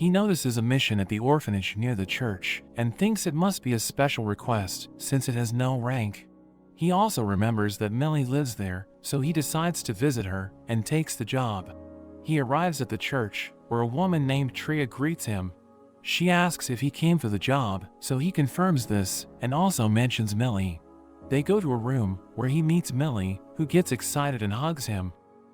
He notices a mission at the orphanage near the church and thinks it must be a special request since it has no rank. He also remembers that Millie lives there, so he decides to visit her and takes the job. He arrives at the church, where a woman named Tria greets him. She asks if he came for the job, so he confirms this and also mentions Millie. They go to a room where he meets Millie, who gets excited and hugs him.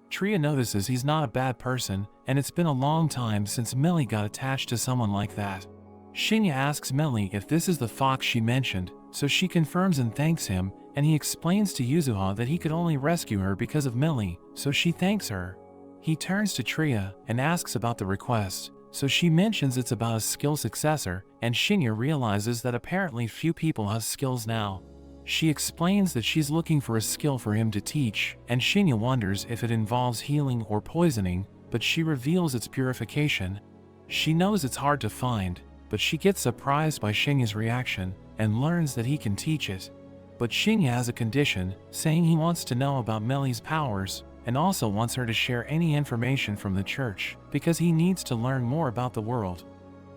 Tria notices he's not a bad person, and it's been a long time since Millie got attached to someone like that. Shinya asks Millie if this is the fox she mentioned, so she confirms and thanks him, and he explains to Yuzuha that he could only rescue her because of Millie, so she thanks her. He turns to Tria and asks about the request, so she mentions it's about a skill successor, and Shinya realizes that apparently few people have skills now. She explains that she's looking for a skill for him to teach, and Shinya wonders if it involves healing or poisoning, but she reveals it's purification. She knows it's hard to find, but she gets surprised by Shinya's reaction and learns that he can teach it. But Shinya has a condition, saying he wants to know about Millie's powers, and also wants her to share any information from the church, because he needs to learn more about the world.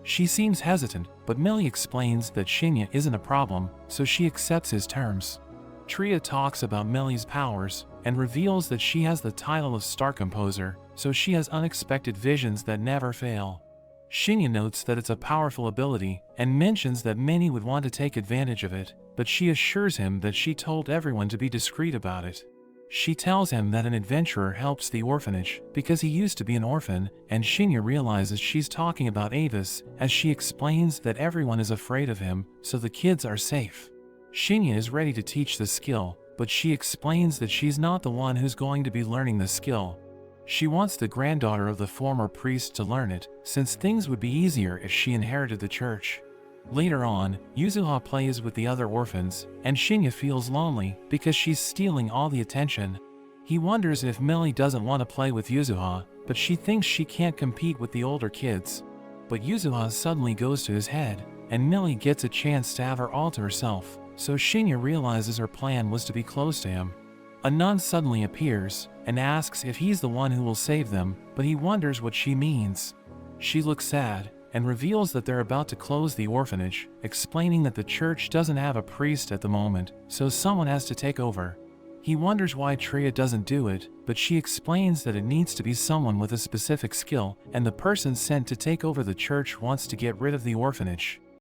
She seems hesitant, but Millie explains that Shinya isn't a problem, so she accepts his terms. Tria talks about Millie's powers, and reveals that she has the title of Star Composer, so she has unexpected visions that never fail. Shinya notes that it's a powerful ability, and mentions that many would want to take advantage of it, but she assures him that she told everyone to be discreet about it. She tells him that an adventurer helps the orphanage because he used to be an orphan, and Shinya realizes she's talking about Avis as she explains that everyone is afraid of him, so the kids are safe. Shinya is ready to teach the skill, but she explains that she's not the one who's going to be learning the skill. She wants the granddaughter of the former priest to learn it, since things would be easier if she inherited the church. Later on, Yuzuha plays with the other orphans, and Shinya feels lonely because she's stealing all the attention. He wonders if Millie doesn't want to play with Yuzuha, but she thinks she can't compete with the older kids. But Yuzuha suddenly goes to his head, and Millie gets a chance to have her all to herself, so Shinya realizes her plan was to be close to him. A nun suddenly appears, and asks if he's the one who will save them, but he wonders what she means. She looks sad, and reveals that they're about to close the orphanage, explaining that the church doesn't have a priest at the moment, so someone has to take over. He wonders why Tria doesn't do it, but she explains that it needs to be someone with a specific skill, and the person sent to take over the church wants to get rid of the orphanage.